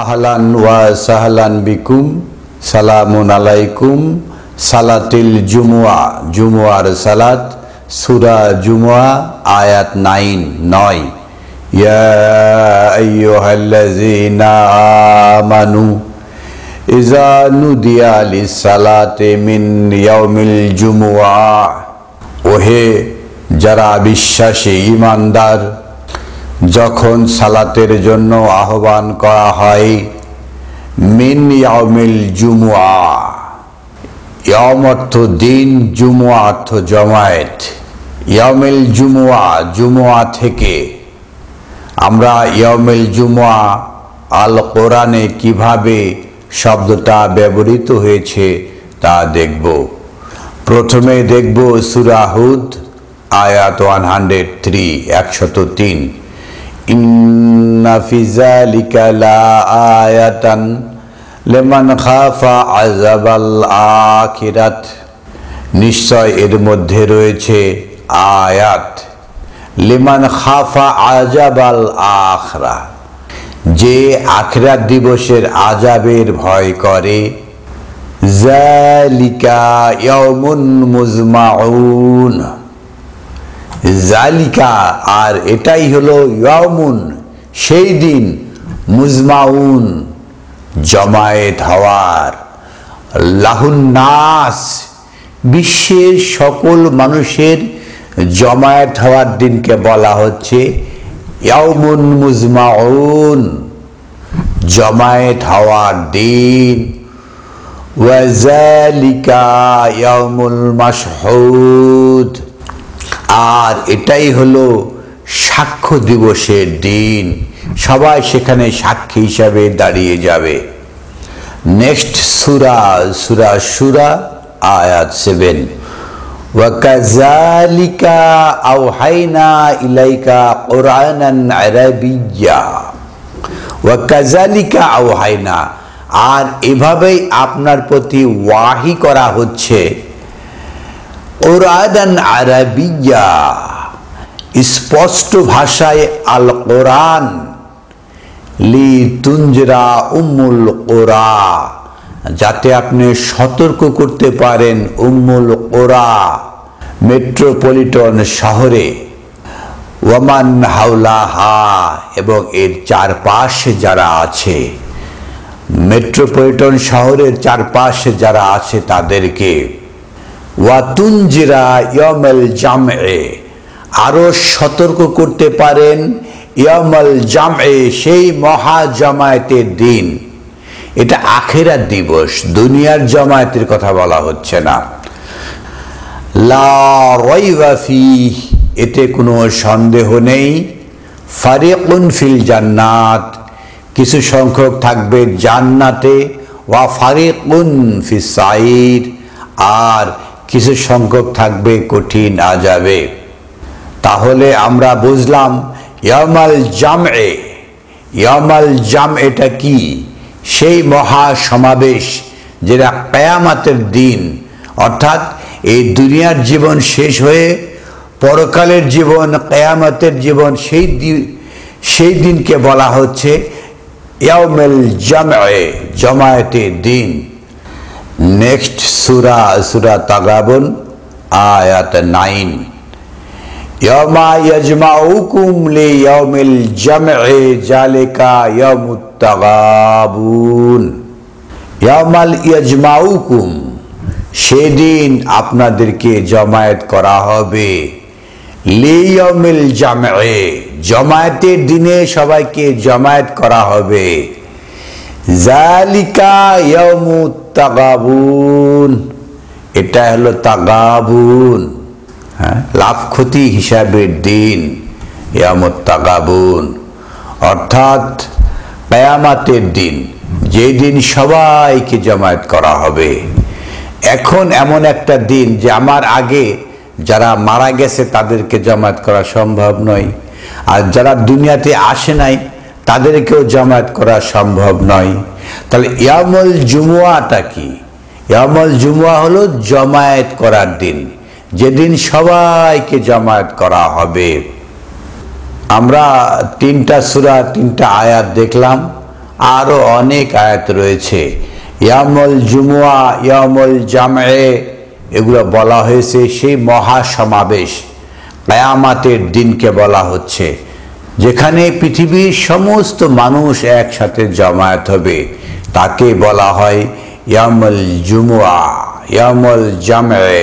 আহলান ওয়া সাহলান বিকুম, সালামুন আলাইকুম। সালাতিল জুমুয়া, জুমুয়ার সালাত, সূরা জুমুয়া, আয়াত 9। ইয়া আইয়ুহাল্লাযীনা আমানু ইযা নুদিয়া লিস-সালাতি মিন ইয়াউমিল জুমুয়া। ওহে যারা বিশ্বাসী ঈমানদার, যখন সালাতের জন্য আহ্বান করা হয় মিন ইয়াউমিল জুমুয়া, ইয়াউম অর্থ দিন, জুমুয়া অর্থ জমায়েত। ইয়াউমিল জুমুয়া, জুমুয়া থেকে। আমরা ইয়াউমিল জুমুয়া আল কোরআনে কিভাবে শব্দটা ব্যবহৃত হয়েছে তা দেখব। প্রথমে দেখব সূরা হুদ আয়াত 103, 103। ইন্না ফি যালিকা লাআয়াতান লিমান খাফা আযাবাল আখিরাত। নিশ্চয় এর মধ্যে রয়েছে আয়াত, লিমান খাফা আযাবাল আখিরা, যে আখিরাত দিবসের আযাবের ভয় করে। যালিকা ইয়াউমুন মুজমাউন, জালিকা আর এটাই হলো ইয়াউমুন সেই দিন, মুজমাউন জমায়েত হওয়ার, লাহুন নাস বিশ্বের সকল মানুষের জমায়েত হওয়ার দিনকে বলা হচ্ছে ইয়াউমুন মুজমাউন, জমায়েত হওয়ার দিন। ওয়া যালিকা ইয়াউমুল মাশহুদ, আর এটাই হলো সাক্ষ্য দিবসের দিন, সবাই সেখানে সাক্ষী হিসাবে দাঁড়িয়ে যাবে। নেক্সট সূরা, সূরা শুরা আয়াত 7। ওয়া কাযালিকা আওহাইনা ইলাইকা কুরআনান আরাবিয়্যা। ওয়া কাযালিকা আওহাইনা, আর এভাবেই আপনার প্রতি ওয়াহি করা হচ্ছে কুরআনান আরাবিয়্যা, স্পষ্ট ভাষায় আল কোরআন, লিতুনজিরা উম্মুল কুরা, যাতে আপনি সতর্ক করতে পারেন উম্মুল কুরা, মেট্রোপলিটন শহরে, ওয়ামান হাওলাহা, এবং এর চারপাশে যারা আছে, মেট্রোপলিটন শহরের চারপাশে যারা আছে তাদেরকে। ওয়াতুনজিরা ইয়াউমাল জামএ, আরো সতর্ক করতে পারেন ইয়াউমাল জামএ, সেই মহা জামায়াতের দিন। এটা আখিরাত দিবস, দুনিয়ার জামায়াতের কথা বলা হচ্ছে না। লা রাইবা ফিহ, এতে কোনো সন্দেহ নেই। ফারিকুন ফিল জান্নাত, কিছু সংখ্যক থাকবে জান্নাতে। ওয়া ফারিকুন ফিস সাইর, আর কিছু সংখ্যক থাকবে কঠিন আযাবে। তাহলে আমরা বুঝলাম ইয়াউমাল জামএ, ইয়াউমাল জামএটা কি? সেই মহা সমাবেশ যেটা কিয়ামতের দিন, অর্থাৎ এই দুনিয়ার জীবন শেষ হয়ে পরকালের জীবন, কিয়ামতের জীবন, সেই দিনকে বলা হচ্ছে ইয়াউমুল জামএ, জামায়াতের দিন। নেক্সট সূরা, সূরা তাগাবুন আয়াত 9। ইয়াউমা ইয়াজমাউকুম লিয়াউমিল জামএ যালিকা ইয়াউমুত তাগাবুন। ইয়াউমাল ইয়াজমাউকুম, সেদিন আপনাদেরকে জমায়েত করা হবে। লিয়াউমিল জামএ, জমায়েতের দিনে সবাইকে জমায়েত করা হবে। যালিকা ইয়াউমুত তাগাবুন, এটা হলো তাগাবুন, লাভ ক্ষতি হিসাবের দিন, ইয়াউমুত তাগাবুন, অর্থাৎ কিয়ামতের দিন, যেদিন সবাইকে জমায়েত করা হবে। এখন এমন একটা দিন যে আমার আগে যারা মারা গেছে তাদেরকে জমায়েত করা সম্ভব নয়, আর যারা দুনিয়াতে আসে নাই তাদেরকেও জমায়েত করা সম্ভব নয়। তাহলে ইয়াউমুল জুমুয়াটা কি? ইয়াউমুল জুমুয়া হলো জমায়েত করার দিন, যেদিন সবাইকে জমায়েত করা হবে। আমরা তিনটা সূরা, তিনটা আয়াত দেখলাম। আরো অনেক আয়াত রয়েছে। ইয়ামুল জুমুয়া, ইয়ামুল জামে, এগুলো বলা হয়েছে সেই মহাসমাবেশ, কিয়ামতের দিনকে বলা হচ্ছে, যেখানে পৃথিবীর সমস্ত মানুষ একসাথে জমায়েত হবে, তাকে বলা হয় ইয়ামুল জুমুয়া, ইয়ামুল জামে।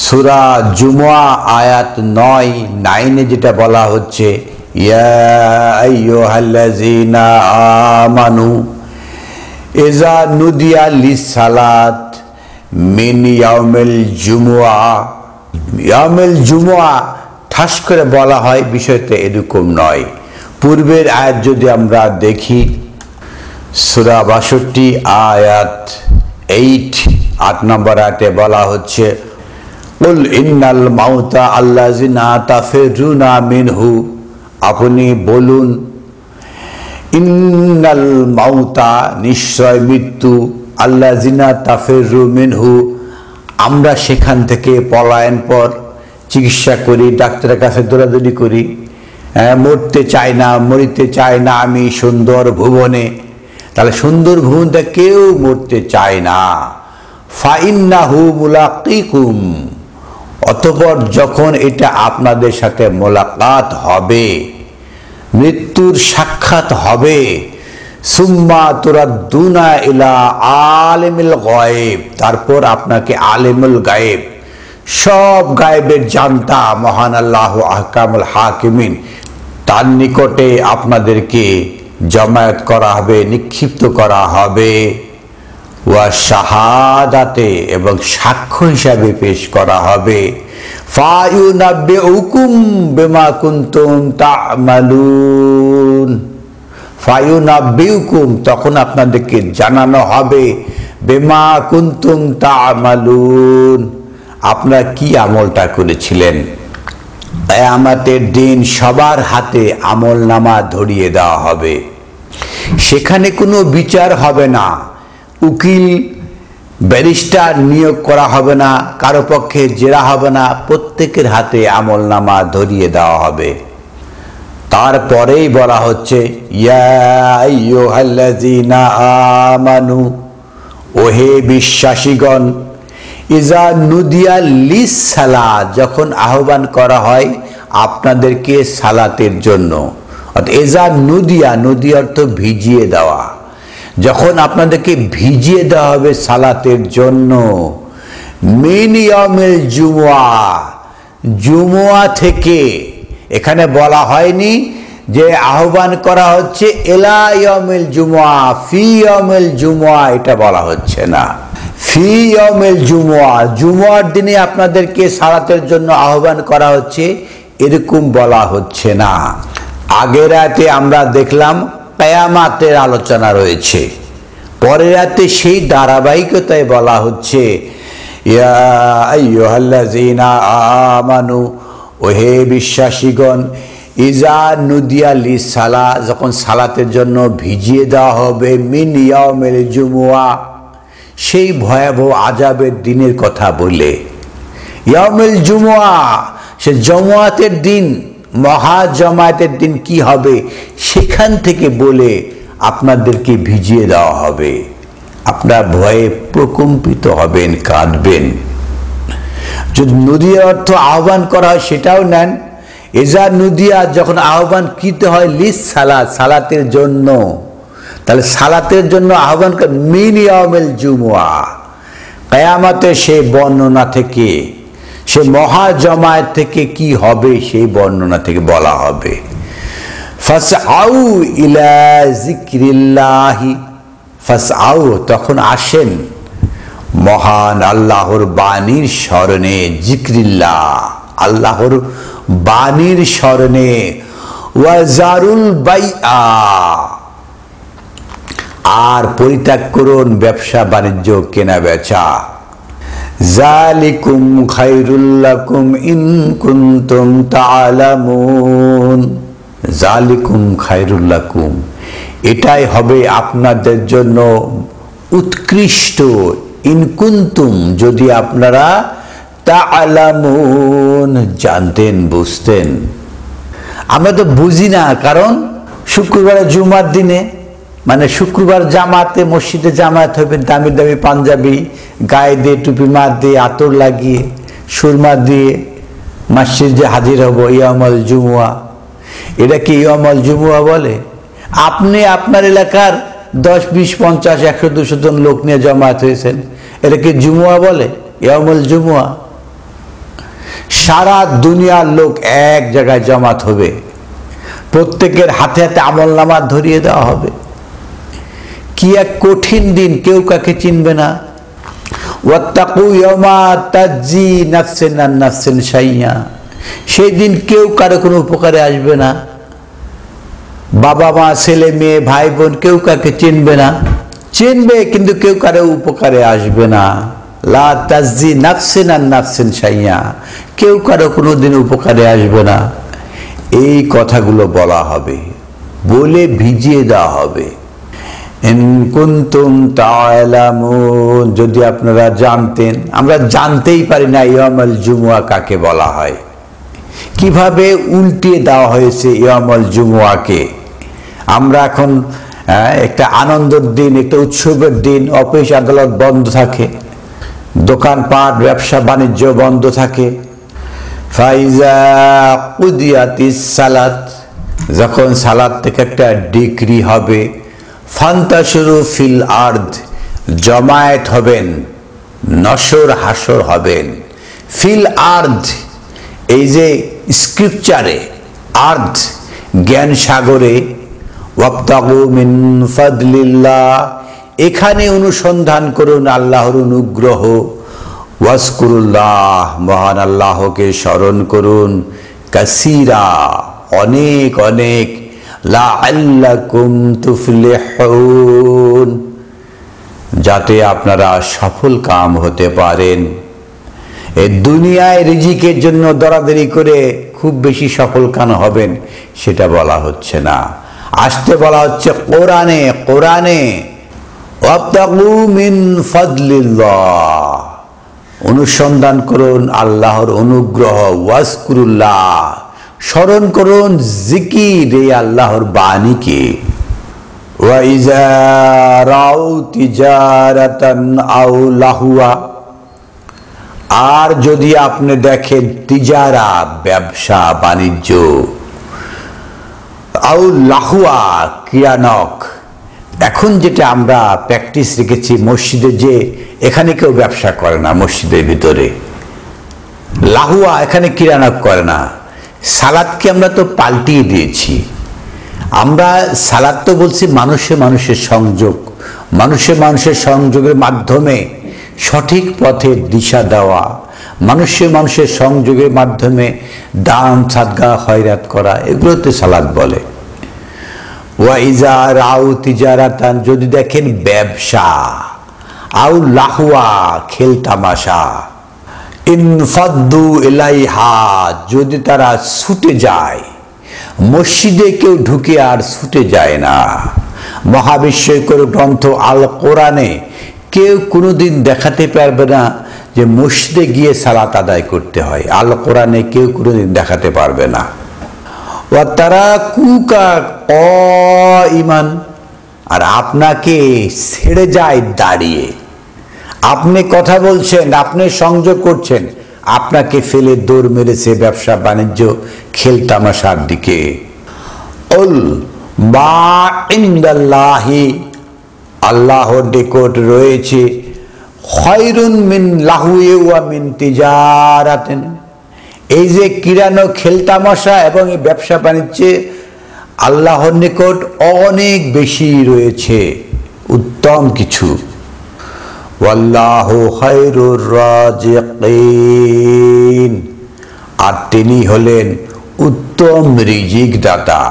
সূরা জুমুয়া আয়াত 9 যেটা বলা হচ্ছে, ইয়া আইয়ুহাল্লাযীনা আমানু ইযা নুদিয়া লিস-সালাত মিন ইয়াউমিল জুমুয়া। ইয়াউমিল জুমুয়া ঠাস করে বলা হয়, বিষয়টা এরকম নয়। পূর্বের আয়াত যদি আমরা দেখি, সূরা 62 আয়াত 8 নম্বর আয়াতে বলা হচ্ছে, কুল ইন্নাল মাউতা আল্লাযিনা তাফিরুনা মিনহু, আপনি বলুন, ইন্নাল মাউতা, নিশ্চয় মৃত্যু, আল্লাযিনা তাফিরু মিনহু, আমরা সেখান থেকে পলায়ন পর চিকিৎসা করি, ডাক্তারের কাছে দৌড়াদৌড়ি করি, মরতে চাই না, মরিতে চাই না আমি সুন্দর ভুবনে। তাহলে সুন্দর ভুবনটা কেউ মরতে চায় না। ফাইন্নাহু মুলাকিকুম, অতঃপর যখন এটা আপনাদের সাথে মোলাকাত হবে, মৃত্যুর সাক্ষাৎ হবে, সুম্মা তুরাদ্দুনা ইলা আলিমিল গায়ব, তারপর আপনাকে আলিমুল গায়েব, সব গায়েবের জানতা মহান আল্লাহ আহকামুল হাকিমিন, তার নিকটে আপনাদেরকে জমায়েত করা হবে, নিক্ষিপ্ত করা হবে, ওয়া শাহাদাতে, এবং সাক্ষ্য হিসাবে পেশ করা হবে, ফায়ুনাব্বিউকুম বিমা কুনতুম তা'মালুন, ফায়ুনাব্বিউকুম, তখন আপনাদেরকে জানানো হবে, বিমা কুনতুম তা'মালুন, আপনারা কি আমলটা করেছিলেন। কিয়ামতের দিন সবার হাতে আমলনামা ধরিয়ে দেওয়া হবে। সেখানে কোনো বিচার হবে না, উকিল ব্যারিস্টার নিয়োগ করা হবে না, কারো পক্ষে জেরা হবে না, প্রত্যেকের হাতে আমলনামা ধরিয়ে দেওয়া হবে। তারপরেই বলা হচ্ছে, ইয়া আইয়ুহাল্লাযীনা আমানু, ওহে বিশ্বাসীগণ, ইযা নুদিয়া লিস-সালাত, যখন আহ্বান করা হয় আপনাদেরকে সালাতের জন্য, অর্থাৎ ইযা নুদিয়া, নুদিয়া অর্থ ভিজিয়ে দেওয়া, যখন আপনাদেরকে ভিজিয়ে দেওয়া হবে সালাতের জন্য, মিন ইয়াউমিল জুমুয়া, জুমুয়া থেকে, এখানে বলা হয়নি যে আহ্বান করা হচ্ছে ইলা ইয়াউমিল জুমুয়া, ফি ইয়াউমিল জুমুয়া, এটা বলা হচ্ছে না। ফি ইয়াউমিল জুমুয়া, জুমুয়ার দিনে আপনাদেরকে সালাতের জন্য আহ্বান করা হচ্ছে, এরকম বলা হচ্ছে না। আগের রাতে আমরা দেখলাম কিয়ামতের আলোচনা রয়েছে, পরের রাতে সেই ধারাবাহিকতায় বলা হচ্ছে, ইয়া আইয়ুহাল্লাযীনা আমানু, ওহে বিশ্বাসীগণ, ইযা নুদিয়া লিস-সালা, যখন সালাতের জন্য ভিজিয়ে দেওয়া হবে, মিন ইয়াউমিল জুমুয়া, সেই ভয়াবহ আযাবের দিনের কথা বলে। ইয়াউমিল জুমুয়া, সে জমাতের দিন, মহাজমায়েতের দিন কি হবে সেখান থেকে বলে আপনাদেরকে ভিজিয়ে দেওয়া হবে। আপনারা ভয়ে প্রকম্পিত হবেন, কাঁদবেন। যদি নদিয়া অর্থ আহ্বান করা হয় সেটাও নেন। এজা নদিয়া যখন আহ্বান কৃতে হয় লিস-সালাত, সালাতের জন্য, তাহলে সালাতের জন্য আহ্বান মিন ইয়াউমিল জুমুয়া, কিয়ামতের সেই বর্ণনা থেকে, সে মহাজমায়েত থেকে কি হবে সেই বর্ণনা থেকে বলা হবে। ফাসআউ ইলা যিকরিল্লাহি, ফাসআউ, তখন আসেন মহান আল্লাহর বাণীর স্মরণে, যিকরিল্লাহ, আল্লাহর বাণীর স্মরণে, ওয়াজারুল বাইআ, আর পরিত্যাগ করুন ব্যবসা বাণিজ্য, কেনা বেচা। যালিকুম খায়রুল লাকুম ইন কুনতুম তা'লামুন, যালিকুম খায়রুল লাকুম, এটাই হবে আপনাদের জন্য উৎকৃষ্ট, ইন কুনতুম, যদি আপনারা তা'লামুন, জানতেন, বুঝতেন। আমরা তো বুঝি না, কারণ শুক্রবারে জুমার দিনে মানে শুক্রবার জামাতে মসজিদে জামাত হবে, দামি দামি পাঞ্জাবি গায়ে দিয়ে, টুপি মার দিয়ে, আতর লাগিয়ে, সুরমা দিয়ে মসজিদে হাজির হব ইয়ামুল জুমুয়া। এটা কি ইয়ামুল জুমুয়া বলে? আপনি আপনার এলাকার 10, 20, 50, 100, 200 জন লোক নিয়ে জমায়েত হয়েছেন, এটা কি জুমুয়া বলে? ইয়ামুল জুমুয়া। সারা দুনিয়ার লোক এক জায়গায় জমাত হবে, প্রত্যেকের হাতে হাতে আমলনামা ধরিয়ে দেওয়া হবে। কি এক কঠিন দিন, কেউ কাকে চিনবে না। ওয়াত্তাকু ইয়াওমা তাজজি নাফসুন আন নাফসিন শাইআ, সেই দিন কেউ কারো কোনো উপকারে আসবে না। বাবা মা, ছেলে মেয়ে, ভাই বোন কেউ কাকে চিনবে না, চিনবে কিন্তু কেউ কারো উপকারে আসবে না। লা তাজজি নাফসুন আন নাফসিন শাইআ, কেউ কারো কোনোদিন উপকারে আসবে না। এই কথাগুলো বলা হবে, বলে ভিজিয়ে দেওয়া হবে। ইন কুনতুম তা'লামুন, যদি আপনারা জানতেন। আমরা জানতেই পারি না ইয়ামুল জুমুয়া কাকে বলা হয়। কিভাবে উল্টিয়ে দেওয়া হয়েছে ইয়ামুল জুমুয়াকে। আমরা এখন একটা আনন্দের দিন, একটা উৎসবের দিন, অফিস আদালত বন্ধ থাকে, দোকানপাট ব্যবসা বাণিজ্য বন্ধ থাকে। ফাইজা কুদিয়াতিস সালাত, যখন সালাত থেকে একটা ডিক্রি হবে, ফান্তাশিরু ফিল আরদ, জমায়েত হবেন, নশর হাসর হবেন। ফিল আরদ, এই যে স্ক্রিপচারে আরদ জ্ঞান সাগরে, ওয়াবতাগু মিন ফাদলিল্লাহ, এখানে অনুসন্ধান করুন আল্লাহর অনুগ্রহ। ওয়াজকুরুল্লাহ, মহান আল্লাহকে স্মরণ করুন। কাসীরা, অনেক অনেক। লাআল্লাকুম তুফলিহুন, যাতে আপনারা সফল কাম হতে পারেন। এই দুনিয়ায় রিজিকের জন্য দরাদরি করে খুব বেশি সফল কাম হবেন সেটা বলা হচ্ছে না, আসতে বলা হচ্ছে কোরআনে। কোরআনে ওয়াবতাগু মিন ফাদলিল্লাহ, অনুসন্ধান করুন আল্লাহর অনুগ্রহ। ওয়াজকুরুল্লাহ, স্মরণ করুন জিকির, এই আল্লাহর বাণীকে। ওয়া ইযা রাউ তিজারাতান আও লাহুয়া, আর যদি আপনি দেখেন তিজারা, ব্যবসা বাণিজ্য, আও লাহুয়া, ক্রিয়ানক। এখন যেটা আমরা প্র্যাকটিস রেখেছি মসজিদে, যে এখানে কেউ ব্যবসা করে না, মসজিদের ভিতরে লাহুয়া, এখানে ক্রিয়ানক করে না। সালাদকে আমরা তো পাল্টিয়ে দিয়েছি। আমরা সালাদ তো বলছি মানুষে মানুষের সংযোগ, মানুষে মানুষের সংযোগের মাধ্যমে সঠিক পথের দিশা দেওয়া, মানুষে মানুষের সংযোগের মাধ্যমে দান সাদকা খয়রাত করা, এগুলোতে সালাদ বলে। ওয়া ইজা রাউ তিজারাতান, যদি দেখেন ব্যবসা, আউ লাহুয়া, খেল তামাশা, ইনফাদ্দু ইলাইহা, যদি তারা ছুটে যায়। মসজিদে কেউ ঢুকে আর ছুটে যায় না। মহাবিস্ময়কর গ্রন্থ আল কোরআনে কেউ কোনোদিন দেখাতে পারবে না যে মসজিদে গিয়ে সালাত আদায় করতে হয়। আল কোরআনে কেউ কোনোদিন দেখাতে পারবে না। ও তারা কুকা ইমান, আর আপনাকে ছেড়ে যায় দাঁড়িয়ে। আপনি কথা বলছেন, আপনি সংযোগ করছেন, আপনাকে ফেলে দৌড় মেরেছে ব্যবসা বাণিজ্য, খেল তামাশার দিকে। উল মা ইনদাল্লাহি, আল্লাহর নিকট রয়েছে, খায়রুন মিন লাহুই ওয়া মিন তিজারাতিন, এই যে কিরানো খেল তামাশা এবং এই ব্যবসা বাণিজ্যে আল্লাহর নিকট অনেক বেশি রয়েছে উত্তম কিছু। ওয়াল্লাহু খায়রুর রাজিকিন, আর তিনি হলেন উত্তম রিজিক দাতা।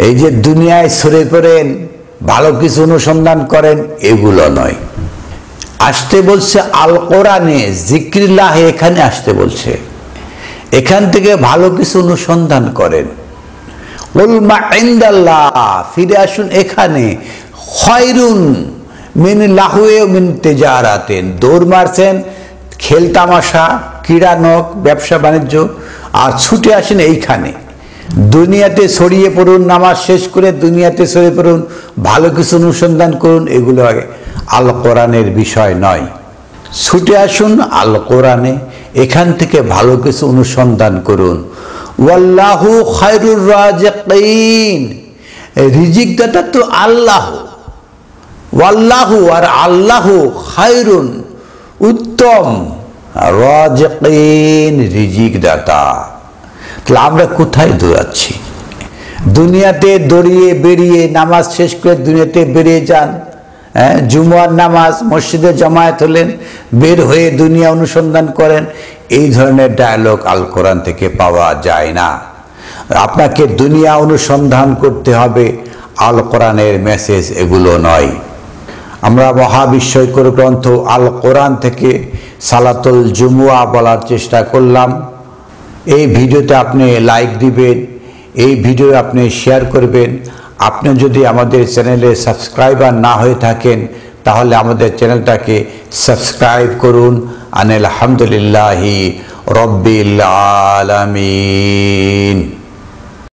এই যে দুনিয়ায় সরে পড়েন, ভালো কিছু অনুসন্ধান করেন, এগুলো নয়। আসতে বলছে আল কোরআনে, জিক্রিল্লাহ, এখানে আসতে বলছে। এখান থেকে ভালো কিছু অনুসন্ধান করেন। কুল মা ইনদাল্লাহ, ফিরে আসুন এখানে। খায়রুন মিন লাহুই ওয়া মিন তিজারাতিন, দৌড় মারছেন খেল তামাশা, ক্রীড়ানক, ব্যবসা বাণিজ্য, আর ছুটে আসেন এইখানে। দুনিয়াতে ছড়িয়ে পড়ুন, নামাজ শেষ করে দুনিয়াতে ছড়িয়ে পড়ুন, ভালো কিছু অনুসন্ধান করুন, এগুলো আল কোরআনের বিষয় নয়। ছুটে আসুন আল কোরআনে, এখান থেকে ভালো কিছু অনুসন্ধান করুন। ওয়াল্লাহু খায়রুর রাজিকিন, রিজিক দাতা তো আল্লাহ। ওয়াল্লাহু, আর আল্লাহ, খায়রুন, উত্তম, রাজিকিন, রিজিক দাতা। তাহলে আমরা কোথায় দৌড়াচ্ছি? দুনিয়াতে দৌড়িয়ে বেরিয়ে নামাজ শেষ করে দুনিয়াতে বেরিয়ে যান, জুমার নামাজ মসজিদে জামায়াত হলেন, বের হয়ে দুনিয়া অনুসন্ধান করেন, এই ধরনের ডায়ালগ আল কোরআন থেকে পাওয়া যায় না। আপনাকে দুনিয়া অনুসন্ধান করতে হবে, আল কোরআনের মেসেজ এগুলো নয়। আমরা মহাবিস্ময়কর গ্রন্থ আল কোরআন থেকে সালাতুল জুমুয়া বলার চেষ্টা করলাম। এই ভিডিওতে আপনি লাইক দিবেন, এই ভিডিও আপনি শেয়ার করবেন। আপনি যদি আমাদের চ্যানেলে সাবস্ক্রাইবার না হয়ে থাকেন তাহলে আমাদের চ্যানেলটাকে সাবস্ক্রাইব করুন। আলহামদুলিল্লাহি রব্বিল আলামিন।